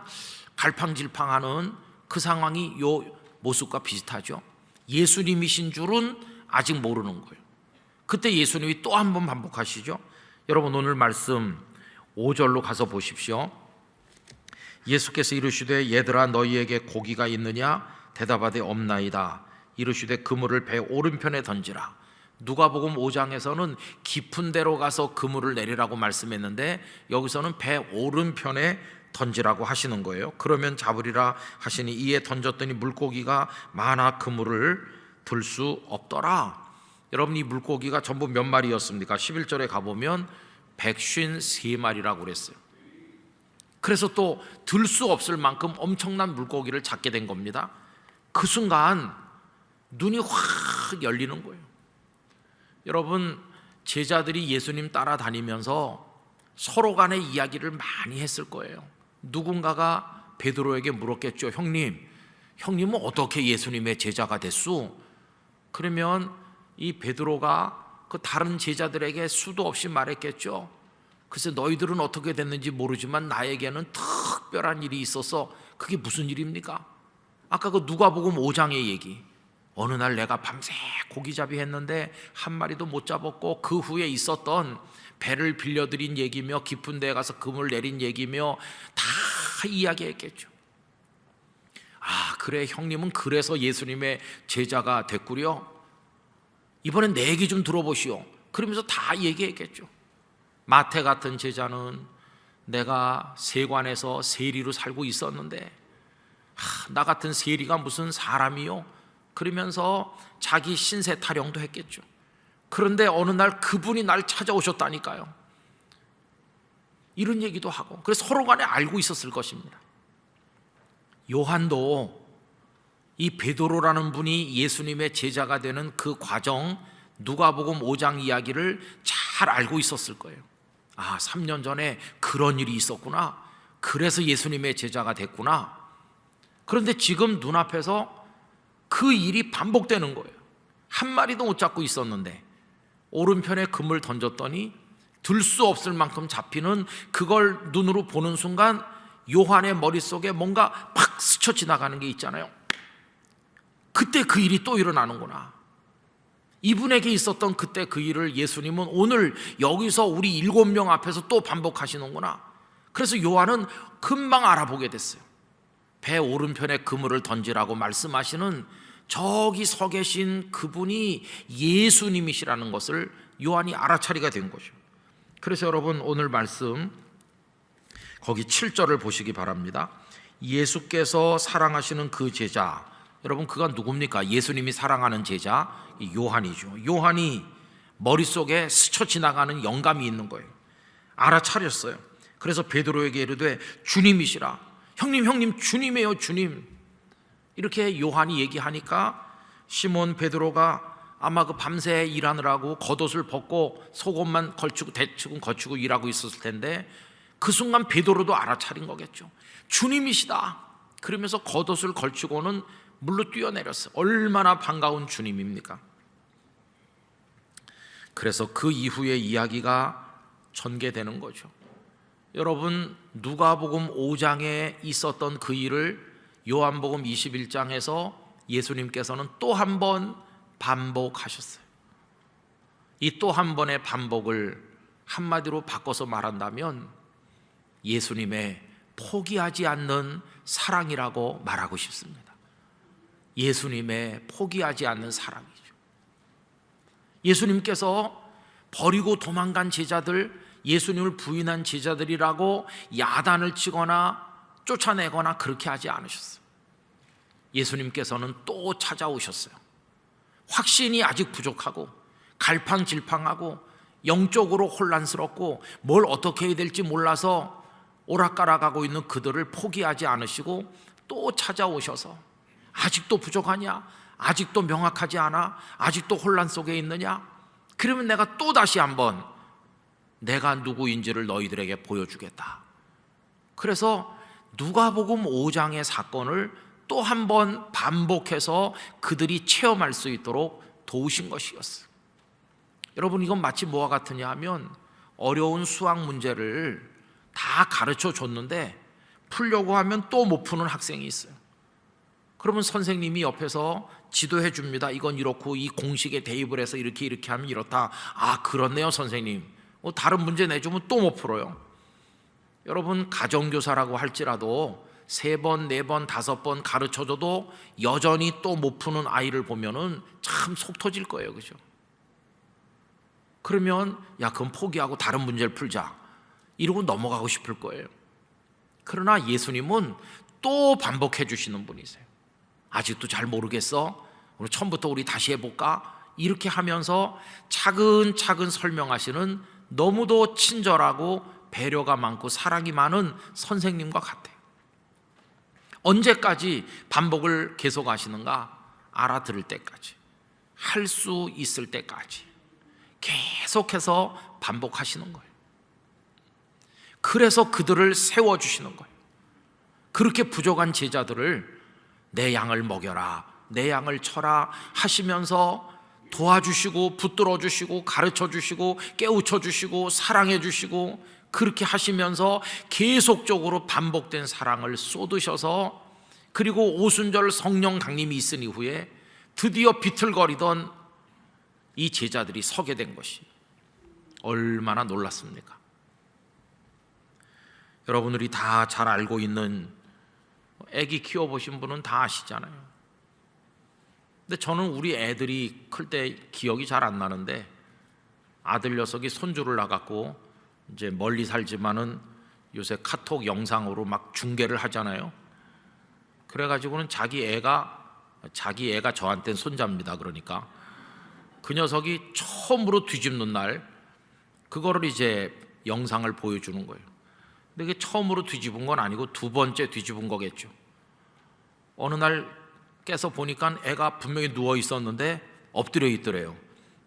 갈팡질팡하는 그 상황이 요 모습과 비슷하죠. 예수님이신 줄은 아직 모르는 거예요. 그때 예수님이 또 한 번 반복하시죠. 여러분, 오늘 말씀 5절로 가서 보십시오. 예수께서 이르시되 얘들아 너희에게 고기가 있느냐? 대답하되 없나이다. 이르시되 그물을 배 오른편에 던지라. 누가복음 5장에서는 깊은 데로 가서 그물을 내리라고 말씀했는데 여기서는 배 오른편에 던지라고 하시는 거예요. 그러면 잡으리라 하시니 이에 던졌더니 물고기가 많아 그물을 들 수 없더라. 여러분, 이 물고기가 전부 몇 마리였습니까? 11절에 가보면 153마리라고 그랬어요. 그래서 또 들 수 없을 만큼 엄청난 물고기를 잡게 된 겁니다. 그 순간 눈이 확 열리는 거예요. 여러분, 제자들이 예수님 따라다니면서 서로 간에 이야기를 많이 했을 거예요. 누군가가 베드로에게 물었겠죠. 형님은 어떻게 예수님의 제자가 됐소? 그러면 이 베드로가 그 다른 제자들에게 수도 없이 말했겠죠. 글쎄 너희들은 어떻게 됐는지 모르지만 나에게는 특별한 일이 있어서. 그게 무슨 일입니까? 아까 그 누가복음 5장의 얘기. 어느 날 내가 밤새 고기잡이 했는데 한 마리도 못 잡았고, 그 후에 있었던 배를 빌려드린 얘기며 깊은 데에 가서 금을 내린 얘기며 다 이야기했겠죠. 아, 그래, 형님은 그래서 예수님의 제자가 됐구려. 이번엔 내 얘기 좀 들어보시오. 그러면서 다 얘기했겠죠. 마태 같은 제자는 내가 세관에서 세리로 살고 있었는데 나 같은 세리가 무슨 사람이요? 그러면서 자기 신세 타령도 했겠죠. 그런데 어느 날 그분이 날 찾아오셨다니까요. 이런 얘기도 하고, 그래서 서로 간에 알고 있었을 것입니다. 요한도 이 베드로라는 분이 예수님의 제자가 되는 그 과정, 누가복음 5장 이야기를 잘 알고 있었을 거예요. 아, 3년 전에 그런 일이 있었구나. 그래서 예수님의 제자가 됐구나. 그런데 지금 눈앞에서 그 일이 반복되는 거예요. 한 마리도 못 잡고 있었는데 오른편에 금을 던졌더니 들 수 없을 만큼 잡히는, 그걸 눈으로 보는 순간 요한의 머릿속에 뭔가 팍 스쳐 지나가는 게 있잖아요. 그때 그 일이 또 일어나는구나. 이분에게 있었던 그때 그 일을 예수님은 오늘 여기서 우리 7명 앞에서 또 반복하시는구나. 그래서 요한은 금방 알아보게 됐어요. 배 오른편에 그물을 던지라고 말씀하시는 저기 서 계신 그분이 예수님이시라는 것을 요한이 알아차리게 된 거죠. 그래서 여러분, 오늘 말씀 거기 7절을 보시기 바랍니다. 예수께서 사랑하시는 그 제자, 여러분 그가 누굽니까? 예수님이 사랑하는 제자 요한이죠. 요한이 머릿속에 스쳐 지나가는 영감이 있는 거예요. 알아차렸어요. 그래서 베드로에게 이르되 주님이시라. 형님 주님이에요, 주님. 이렇게 요한이 얘기하니까 시몬 베드로가 아마 그 밤새 일하느라고 겉옷을 벗고 속옷만 걸치고 대충 거치고 일하고 있었을 텐데 그 순간 베드로도 알아차린 거겠죠. 주님이시다. 그러면서 겉옷을 걸치고는 물로 뛰어내렸어요. 얼마나 반가운 주님입니까? 그래서 그 이후의 이야기가 전개되는 거죠. 여러분, 누가복음 5장에 있었던 그 일을 요한복음 21장에서 예수님께서는 또 한 번 반복하셨어요. 이 또 한 번의 반복을 한마디로 바꿔서 말한다면 예수님의 포기하지 않는 사랑이라고 말하고 싶습니다. 예수님의 포기하지 않는 사랑이죠. 예수님께서 버리고 도망간 제자들, 예수님을 부인한 제자들이라고 야단을 치거나 쫓아내거나 그렇게 하지 않으셨어요. 예수님께서는 또 찾아오셨어요. 확신이 아직 부족하고 갈팡질팡하고 영적으로 혼란스럽고 뭘 어떻게 해야 될지 몰라서 오락가락하고 있는 그들을 포기하지 않으시고 또 찾아오셔서 아직도 부족하냐? 아직도 명확하지 않아? 아직도 혼란 속에 있느냐? 그러면 내가 또 다시 한번 내가 누구인지를 너희들에게 보여주겠다. 그래서 누가복음 5장의 사건을 또 한 번 반복해서 그들이 체험할 수 있도록 도우신 것이었어요. 여러분, 이건 마치 뭐와 같으냐 하면 어려운 수학 문제를 다 가르쳐 줬는데 풀려고 하면 또 못 푸는 학생이 있어요. 그러면 선생님이 옆에서 지도해 줍니다. 이건 이렇고 이 공식에 대입을 해서 이렇게 하면 이렇다. 아, 그렇네요 선생님. 다른 문제 내주면 또 못 풀어요. 여러분, 가정교사라고 할지라도 3번, 4번, 5번 가르쳐줘도 여전히 또 못 푸는 아이를 보면은 참 속 터질 거예요. 그죠? 그러면 야, 그럼 포기하고 다른 문제를 풀자 이러고 넘어가고 싶을 거예요. 그러나 예수님은 또 반복해 주시는 분이세요. 아직도 잘 모르겠어? 오늘 처음부터 우리 다시 해볼까? 이렇게 하면서 차근차근 설명하시는 너무도 친절하고 배려가 많고 사랑이 많은 선생님과 같아요. 언제까지 반복을 계속하시는가? 알아들을 때까지, 할 수 있을 때까지 계속해서 반복하시는 거예요. 그래서 그들을 세워주시는 거예요. 그렇게 부족한 제자들을 내 양을 먹여라, 내 양을 쳐라 하시면서 도와주시고 붙들어 주시고 가르쳐 주시고 깨우쳐 주시고 사랑해 주시고, 그렇게 하시면서 계속적으로 반복된 사랑을 쏟으셔서, 그리고 오순절 성령 강림이 있은 이후에 드디어 비틀거리던 이 제자들이 서게 된 것이 얼마나 놀랐습니까? 여러분들이 다 잘 알고 있는, 애기 키워보신 분은 다 아시잖아요. 근데 저는 우리 애들이 클 때 기억이 잘 안 나는데, 아들 녀석이 손주를 낳았고 이제 멀리 살지만은 요새 카톡 영상으로 막 중계를 하잖아요. 그래가지고는 자기 애가 저한테는 손자입니다. 그러니까 그 녀석이 처음으로 뒤집는 날, 그거를 이제 영상을 보여주는 거예요. 근데 이게 처음으로 뒤집은 건 아니고 두 번째 뒤집은 거겠죠. 어느 날 깨서 보니까 애가 분명히 누워 있었는데 엎드려 있더래요.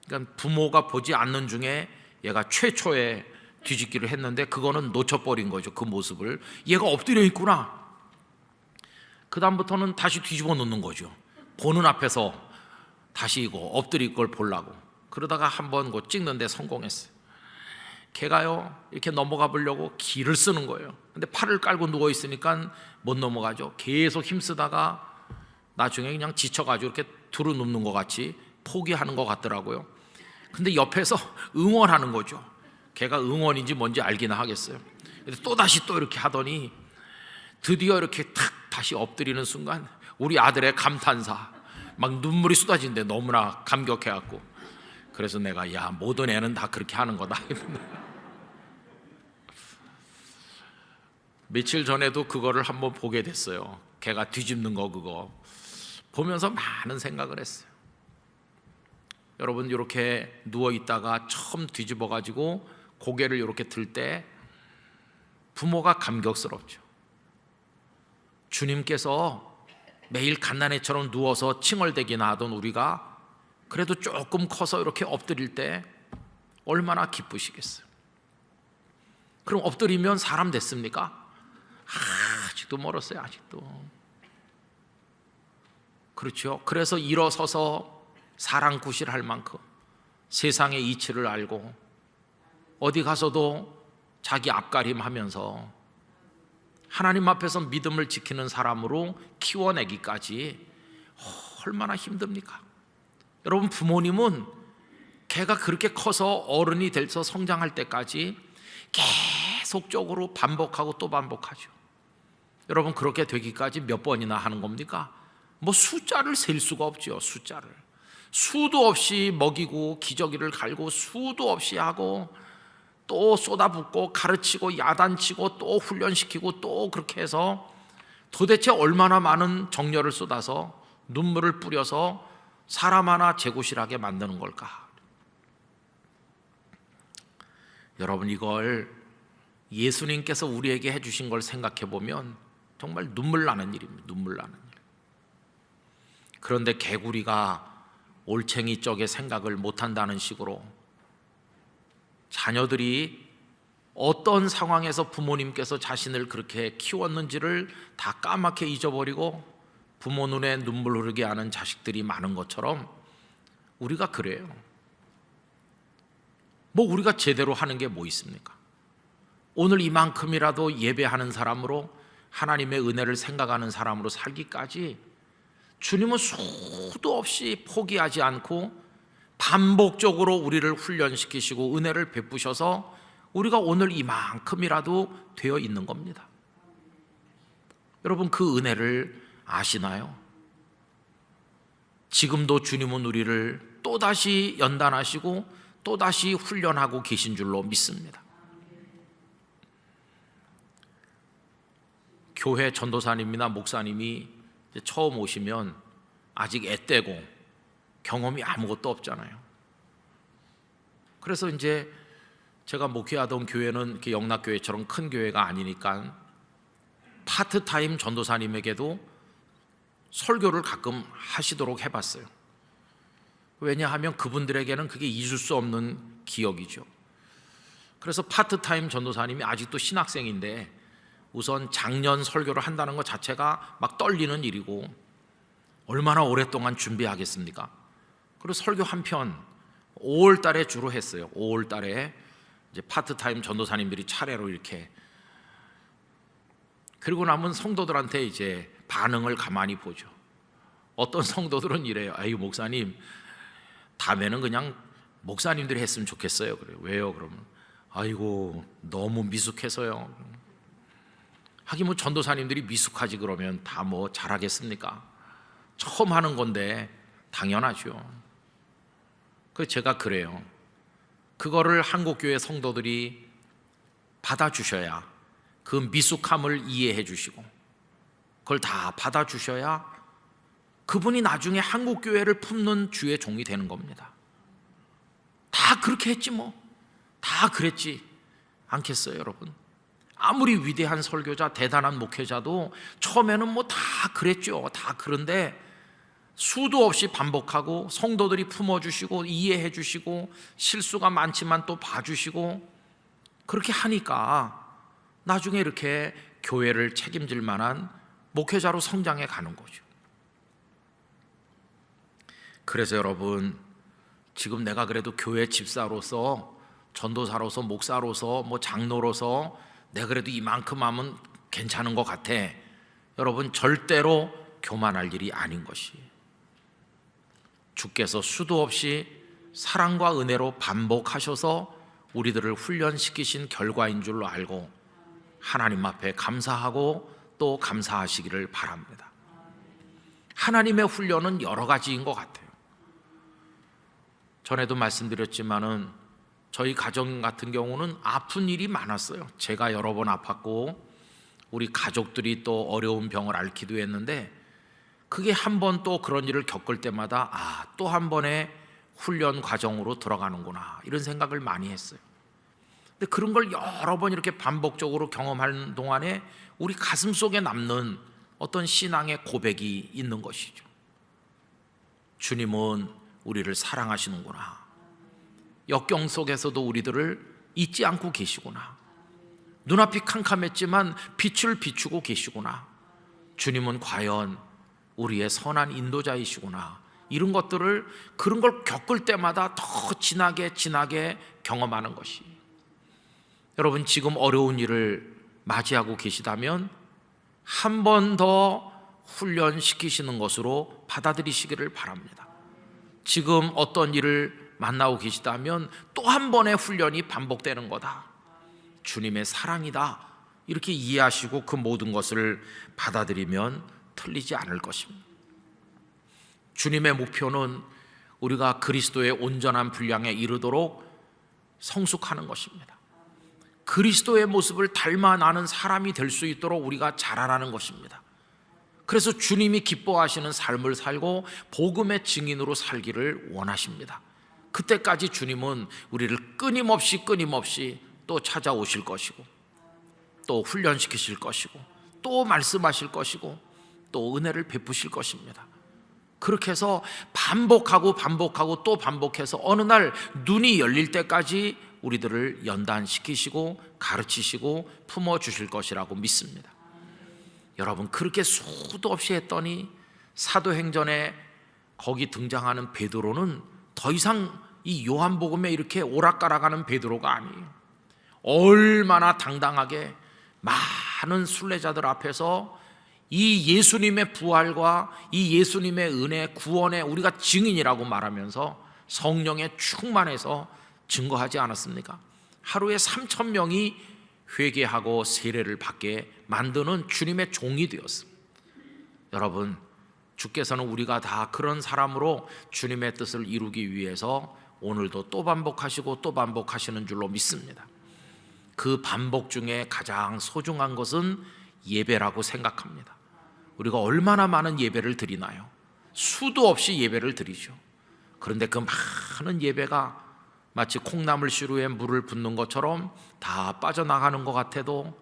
그러니까 부모가 보지 않는 중에 얘가 최초의 뒤집기를 했는데, 그거는 놓쳐버린 거죠. 그 모습을. 얘가 엎드려 있구나. 그 다음부터는 다시 뒤집어 놓는 거죠. 보는 앞에서 다시 이거 엎드릴 걸 보려고. 그러다가 한번 그 찍는데 성공했어요. 걔가요, 이렇게 넘어가 보려고 기를 쓰는 거예요. 근데 팔을 깔고 누워 있으니까 못 넘어가죠. 계속 힘쓰다가 나중에 그냥 지쳐가지고 이렇게 두루눕는 것 같이 포기하는 것 같더라고요. 근데 옆에서 응원하는 거죠. 걔가 응원인지 뭔지 알기나 하겠어요. 또 다시 또 이렇게 하더니 드디어 이렇게 탁 다시 엎드리는 순간 우리 아들의 감탄사, 막 눈물이 쏟아지는데 너무나 감격해갖고, 그래서 내가 야, 모든 애는 다 그렇게 하는 거다. 며칠 전에도 그거를 한번 보게 됐어요. 걔가 뒤집는 거, 그거 보면서 많은 생각을 했어요. 여러분, 이렇게 누워 있다가 처음 뒤집어 가지고 고개를 이렇게 들 때 부모가 감격스럽죠. 주님께서 매일 갓난애처럼 누워서 칭얼대기나 하던 우리가 그래도 조금 커서 이렇게 엎드릴 때 얼마나 기쁘시겠어요. 그럼 엎드리면 사람 됐습니까? 아직도 멀었어요. 아직도. 그렇죠. 그래서 일어서서 사랑구실할 만큼 세상의 이치를 알고 어디 가서도 자기 앞가림하면서 하나님 앞에서 믿음을 지키는 사람으로 키워내기까지 얼마나 힘듭니까? 여러분, 부모님은 걔가 그렇게 커서 어른이 돼서 성장할 때까지 계속적으로 반복하고 또 반복하죠. 여러분, 그렇게 되기까지 몇 번이나 하는 겁니까? 뭐 숫자를 셀 수가 없죠. 숫자를 수도 없이 먹이고 기저귀를 갈고 수도 없이 하고 또 쏟아붓고 가르치고 야단치고 또 훈련시키고 또 그렇게 해서 도대체 얼마나 많은 정열을 쏟아서 눈물을 뿌려서 사람 하나 재구실하게 만드는 걸까? 여러분, 이걸 예수님께서 우리에게 해주신 걸 생각해 보면 정말 눈물 나는 일입니다. 눈물 나는 일. 그런데 개구리가 올챙이 쪽의 생각을 못한다는 식으로 자녀들이 어떤 상황에서 부모님께서 자신을 그렇게 키웠는지를 다 까맣게 잊어버리고 부모 눈에 눈물 흐르게 하는 자식들이 많은 것처럼 우리가 그래요. 뭐 우리가 제대로 하는 게 뭐 있습니까? 오늘 이만큼이라도 예배하는 사람으로, 하나님의 은혜를 생각하는 사람으로 살기까지 주님은 수도 없이 포기하지 않고 반복적으로 우리를 훈련시키시고 은혜를 베푸셔서 우리가 오늘 이만큼이라도 되어 있는 겁니다. 여러분, 그 은혜를 아시나요? 지금도 주님은 우리를 또다시 연단하시고 또다시 훈련하고 계신 줄로 믿습니다. 교회 전도사님이나 목사님이 이제 처음 오시면 아직 앳되고 경험이 아무것도 없잖아요. 그래서 이제 제가 목회하던 교회는 이렇게 영락교회처럼 큰 교회가 아니니까 파트타임 전도사님에게도 설교를 가끔 하시도록 해봤어요. 왜냐하면 그분들에게는 그게 잊을 수 없는 기억이죠. 그래서 파트타임 전도사님이 아직도 신학생인데 우선 작년 설교를 한다는 것 자체가 막 떨리는 일이고 얼마나 오랫동안 준비하겠습니까? 그리고 설교 한 편 5월 달에 주로 했어요. 5월 달에 이제 파트타임 전도사님들이 차례로 이렇게, 그리고 남은 성도들한테 이제 반응을 가만히 보죠. 어떤 성도들은 이래요. 아유, 목사님, 다음에는 그냥 목사님들이 했으면 좋겠어요. 그래요. 왜요? 그러면 아이고, 너무 미숙해서요. 하긴 뭐 전도사님들이 미숙하지 그러면 다 뭐 잘하겠습니까? 처음 하는 건데 당연하죠. 그래서 제가 그래요. 그거를 한국교회 성도들이 받아주셔야, 그 미숙함을 이해해 주시고 그걸 다 받아주셔야 그분이 나중에 한국교회를 품는 주의 종이 되는 겁니다. 다 그렇게 했지 뭐. 다 그랬지 않겠어요, 여러분? 아무리 위대한 설교자, 대단한 목회자도 처음에는 뭐 다 그랬죠. 다 그런데 수도 없이 반복하고 성도들이 품어주시고 이해해 주시고 실수가 많지만 또 봐주시고 그렇게 하니까 나중에 이렇게 교회를 책임질 만한 목회자로 성장해 가는 거죠. 그래서 여러분, 지금 내가 그래도 교회 집사로서, 전도사로서, 목사로서, 뭐 장로로서 내가 그래도 이만큼 하면 괜찮은 것 같아. 여러분, 절대로 교만할 일이 아닌 것이, 주께서 수도 없이 사랑과 은혜로 반복하셔서 우리들을 훈련시키신 결과인 줄로 알고 하나님 앞에 감사하고 또 감사하시기를 바랍니다. 하나님의 훈련은 여러 가지인 것 같아요. 전에도 말씀드렸지만은 저희 가정 같은 경우는 아픈 일이 많았어요. 제가 여러 번 아팠고 우리 가족들이 또 어려운 병을 앓기도 했는데, 그게 한 번 또 그런 일을 겪을 때마다 또 한 번의 훈련 과정으로 들어가는구나, 이런 생각을 많이 했어요. 근데 그런 걸 여러 번 이렇게 반복적으로 경험하는 동안에 우리 가슴 속에 남는 어떤 신앙의 고백이 있는 것이죠. 주님은 우리를 사랑하시는구나. 역경 속에서도 우리들을 잊지 않고 계시구나. 눈앞이 캄캄했지만 빛을 비추고 계시구나. 주님은 과연 우리의 선한 인도자이시구나. 이런 것들을, 그런 걸 겪을 때마다 더 진하게 경험하는 것이, 여러분 지금 어려운 일을 맞이하고 계시다면 한 번 더 훈련시키시는 것으로 받아들이시기를 바랍니다. 지금 어떤 일을 만나고 계시다면 또 한 번의 훈련이 반복되는 거다, 주님의 사랑이다, 이렇게 이해하시고 그 모든 것을 받아들이면 틀리지 않을 것입니다. 주님의 목표는 우리가 그리스도의 온전한 분량에 이르도록 성숙하는 것입니다. 그리스도의 모습을 닮아 나는 사람이 될 수 있도록 우리가 자라나는 것입니다. 그래서 주님이 기뻐하시는 삶을 살고 복음의 증인으로 살기를 원하십니다. 그때까지 주님은 우리를 끊임없이 또 찾아오실 것이고, 또 훈련시키실 것이고, 또 말씀하실 것이고, 또 은혜를 베푸실 것입니다. 그렇게 해서 반복하고 또 반복해서 어느 날 눈이 열릴 때까지 우리들을 연단시키시고 가르치시고 품어주실 것이라고 믿습니다. 여러분, 그렇게 수도 없이 했더니 사도행전에 거기 등장하는 베드로는 더 이상 이 요한복음에 이렇게 오락가락하는 베드로가 아니에요. 얼마나 당당하게 많은 순례자들 앞에서 이 예수님의 부활과 이 예수님의 은혜, 구원의 우리가 증인이라고 말하면서 성령에 충만해서 증거하지 않았습니까? 하루에 3,000명이 회개하고 세례를 받게 만드는 주님의 종이 되었습니다. 여러분, 주께서는 우리가 다 그런 사람으로 주님의 뜻을 이루기 위해서 오늘도 또 반복하시고 또 반복하시는 줄로 믿습니다. 그 반복 중에 가장 소중한 것은 예배라고 생각합니다. 우리가 얼마나 많은 예배를 드리나요? 수도 없이 예배를 드리죠. 그런데 그 많은 예배가 마치 콩나물 시루에 물을 붓는 것처럼 다 빠져나가는 것 같아도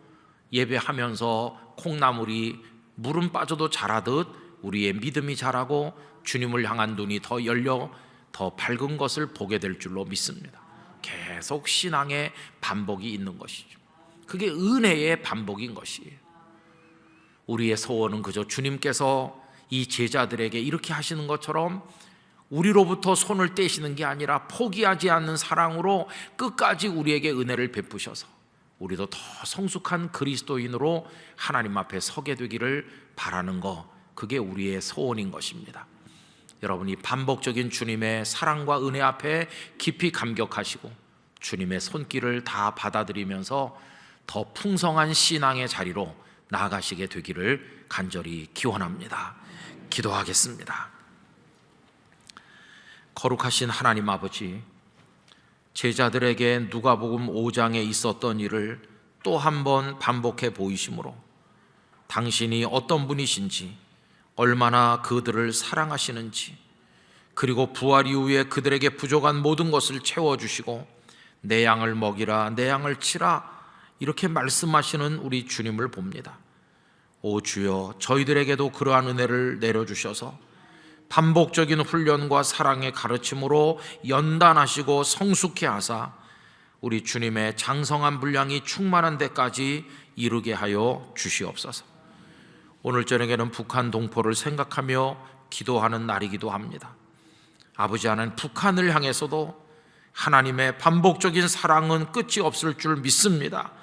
예배하면서 콩나물이 물은 빠져도 자라듯 우리의 믿음이 자라고 주님을 향한 눈이 더 열려 더 밝은 것을 보게 될 줄로 믿습니다. 계속 신앙의 반복이 있는 것이죠. 그게 은혜의 반복인 것이에요. 우리의 소원은 그저 주님께서 이 제자들에게 이렇게 하시는 것처럼 우리로부터 손을 떼시는 게 아니라 포기하지 않는 사랑으로 끝까지 우리에게 은혜를 베푸셔서 우리도 더 성숙한 그리스도인으로 하나님 앞에 서게 되기를 바라는 것, 그게 우리의 소원인 것입니다. 여러분이 반복적인 주님의 사랑과 은혜 앞에 깊이 감격하시고 주님의 손길을 다 받아들이면서 더 풍성한 신앙의 자리로 나아가시게 되기를 간절히 기원합니다. 기도하겠습니다. 거룩하신 하나님 아버지, 제자들에게 누가복음 5장에 있었던 일을 또 한 번 반복해 보이심으로 당신이 어떤 분이신지, 얼마나 그들을 사랑하시는지, 그리고 부활 이후에 그들에게 부족한 모든 것을 채워주시고 내 양을 먹이라, 내 양을 치라, 이렇게 말씀하시는 우리 주님을 봅니다. 오 주여, 저희들에게도 그러한 은혜를 내려주셔서 반복적인 훈련과 사랑의 가르침으로 연단하시고 성숙케 하사 우리 주님의 장성한 분량이 충만한 데까지 이르게 하여 주시옵소서. 오늘 저녁에는 북한 동포를 생각하며 기도하는 날이기도 합니다. 아버지, 하나님, 북한을 향해서도 하나님의 반복적인 사랑은 끝이 없을 줄 믿습니다.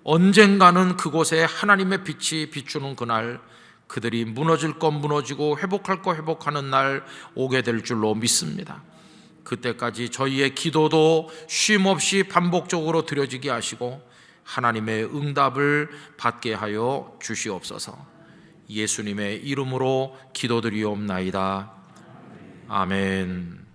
언젠가는 그곳에 하나님의 빛이 비추는 그날, 그들이 무너질 것 무너지고 회복할 것 회복하는 날 오게 될 줄로 믿습니다. 그때까지 저희의 기도도 쉼없이 반복적으로 드려지게 하시고 하나님의 응답을 받게 하여 주시옵소서. 예수님의 이름으로 기도드리옵나이다. 아멘.